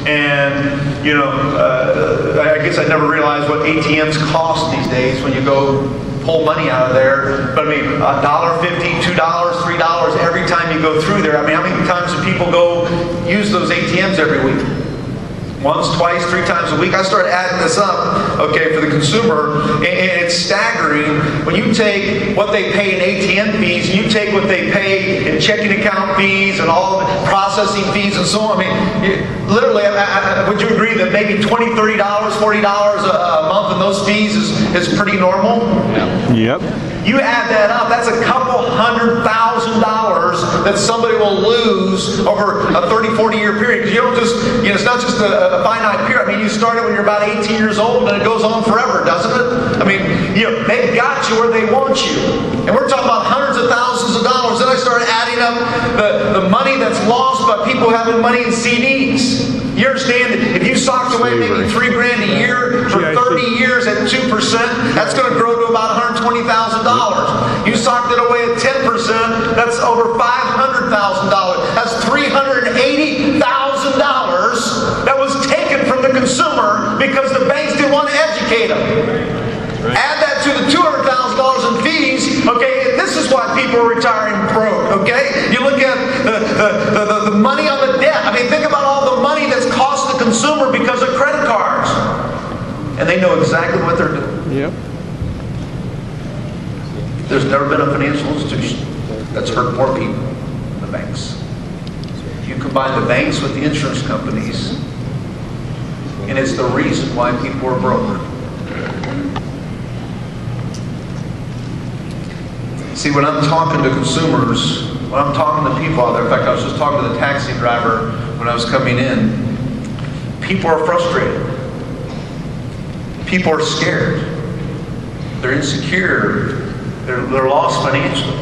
And, you know, I guess I never realized what ATMs cost these days when you go pull money out of there. But I mean, $1.50, $2, $3 every time you go through there. I mean, how many times do people go use those ATMs every week? Once, twice, 3 times a week. I started adding this up, okay, for the consumer, and it's staggering when you take what they pay in ATM fees, and you take what they pay in checking account fees and all the processing fees and so on. I mean, literally, would you agree that maybe $20, $30, $40 a month in those fees is pretty normal? Yep. You add that up, that's a couple $100,000 that somebody will lose over a 30, 40-year period. Because you don't just, you know, it's not just a finite period. I mean, you start it when you're about 18 years old and it goes on forever, doesn't it? I mean, you know, they've got you where they want you. And we're talking about hundreds of thousands of dollars. Then I started adding up the money that's lost by people having money in CDs. You understand that if you socked away maybe $3 grand a year for 30 years at 2%, that's going to grow to about $120,000. You socked it away at 10%, that's over $500,000. That's $380,000 that was taken from the consumer because the banks didn't want to educate them. Add that to the $200,000 in fees, okay, and this is why people are retiring broke, okay? You look at the money on the debt. I mean, think about all the money that's cost the consumer because of credit cards. And they know exactly what they're doing. Yep. There's never been a financial institution that's hurt more people than the banks. You combine the banks with the insurance companies, and it's the reason why people are broke. See, when I'm talking to consumers, when I'm talking to people out there, in fact, I was just talking to the taxi driver when I was coming in, people are frustrated. People are scared. They're insecure. They're lost financially.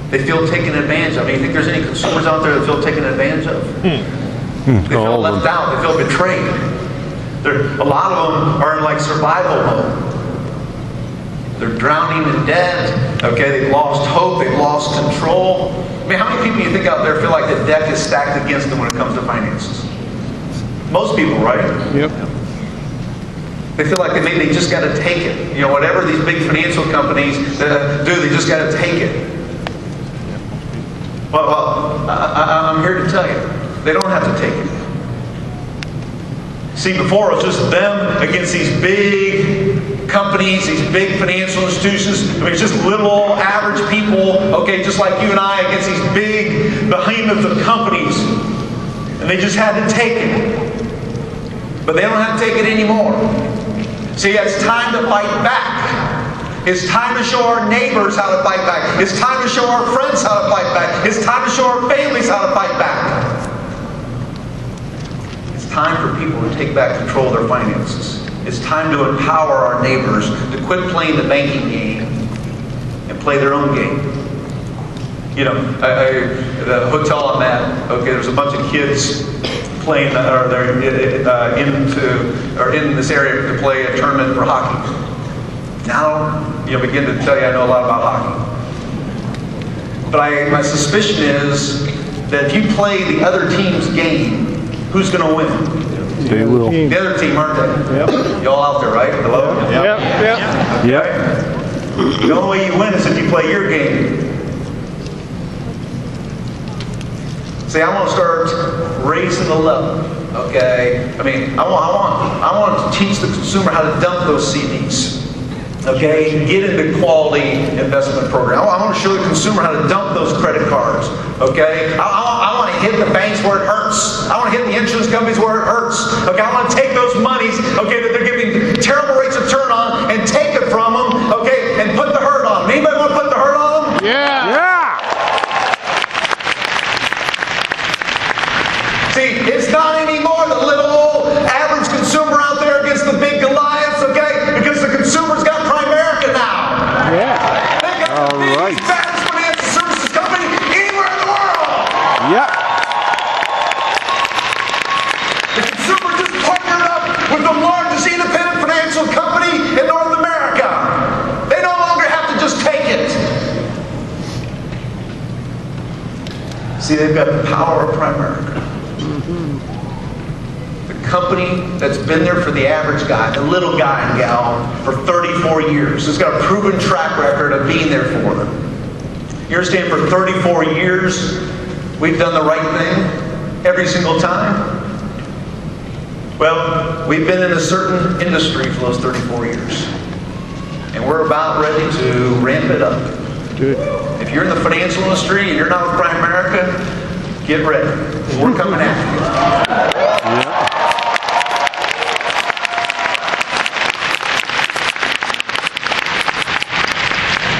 They feel taken advantage of. I mean, you think there's any consumers out there that feel taken advantage of? They feel left out. They feel betrayed. A lot of them are in like survival mode. They're drowning in debt. Okay, they've lost hope. They've lost control. I mean, how many people do you think out there feel like the deck is stacked against them when it comes to finances? Most people, right? Yep. They feel like they just got to take it. You know, whatever these big financial companies do, they just got to take it. Well, I'm here to tell you, they don't have to take it. See, before it was just them against these big companies, these big financial institutions. I mean, it's just little average people, okay, just like you and I, against these big behemoths of companies. And they just had to take it. But they don't have to take it anymore. See, it's time to fight back. It's time to show our neighbors how to fight back. It's time to show our friends how to fight back. It's time to show our families how to fight back. It's time for people to take back control of their finances. It's time to empower our neighbors to quit playing the banking game and play their own game. You know, the hotel I'm at, okay, there's a bunch of kids playing, or they're in this area to play a tournament for hockey. Now, you'll begin to tell you I know a lot about hockey. But my suspicion is that if you play the other team's game, who's going to win? They will. The other team, aren't they? Yep. Y'all out there, right? Hello? Yep. Yep. Yep. The only way you win is if you play your game. See, I want to start raising the level, okay? I mean, I want to teach the consumer how to dump those CDs, okay? Get into quality investment program. I want to show the consumer how to dump those credit cards, okay? I want to hit the banks where it hurts. I want to hit the insurance companies where it hurts, okay? I want to take those monies, okay, that they're giving terrible rates of return on and take it from them, okay, and put the hurt on them. Anybody want to put the hurt on them? Yeah. Yeah. See, it's not anymore the little old average consumer out there against the big Goliaths, okay? Because the consumer's got Primerica now. Yeah. They got the biggest, baddest financial services company anywhere in the world. Yep. The consumer just partnered up with the largest independent financial company in North America. They no longer have to just take it. See, they've got the power of Primerica. company that's been there for the average guy, the little guy and gal, for 34 years. It's got a proven track record of being there for them. You understand, for 34 years, we've done the right thing every single time. Well, we've been in a certain industry for those 34 years. And we're about ready to ramp it up. Good. If you're in the financial industry and you're not with Primerica, get ready. We're coming after you. Yep.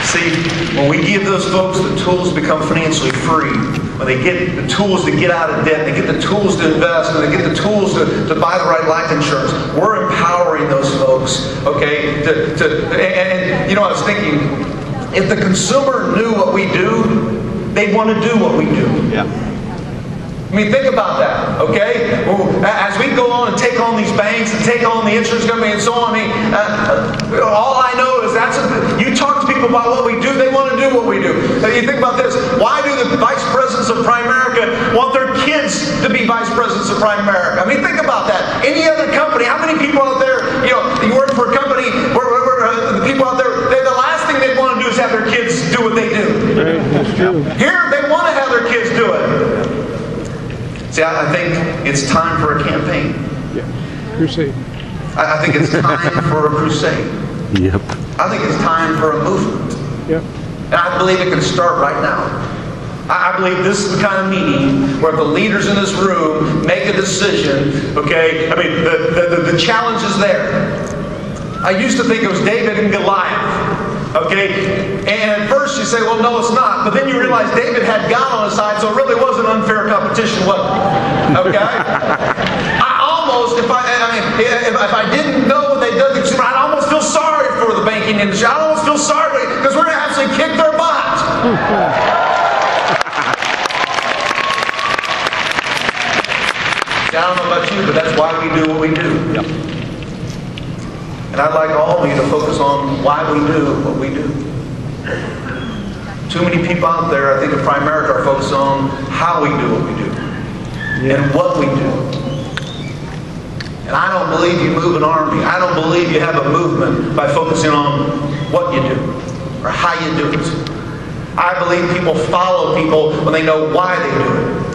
See, when we give those folks the tools to become financially free, when they get the tools to get out of debt, they get the tools to invest, and they get the tools to buy the right life insurance, we're empowering those folks, okay? And you know, I was thinking, if the consumer knew what we do, they'd want to do what we do. Yeah. I mean, think about that, okay? As we go on and take on these banks and take on the insurance company and so on, I mean, all I know is you talk to people about what we do, they want to do what we do. You think about this, why do the vice presidents of Primerica want their kids to be vice presidents of Primerica? I mean, think about that. Any other company, how many people out there, you know, you work for a company where the people out there, the last thing they want to do is have their kids do what they do. Right, that's true. Here, they want to have their kids do it. See, I think it's time for a campaign. Yeah. Crusade. I think it's time for a crusade. Yep. I think it's time for a movement. Yep. And I believe it can start right now. I believe this is the kind of meeting where the leaders in this room make a decision, okay? I mean, the challenge is there. I used to think it was David and Goliath. Okay? And at first you say, well, no, it's not. But then you realize David had God on his side, so it really was an unfair competition, wasn't it? Okay? I almost, if I didn't know what they'd done to consumer, I'd almost feel sorry for the banking industry. I'd almost feel sorry because we're going to actually kick their butt. See, I don't know about you, but that's why we do what we do. Yep. And I'd like all of you to focus on why we do what we do. Too many people out there, I think, at Primerica are focused on how we do what we do. Yeah. And what we do. And I don't believe you move an army. I don't believe you have a movement by focusing on what you do or how you do it. I believe people follow people when they know why they do it.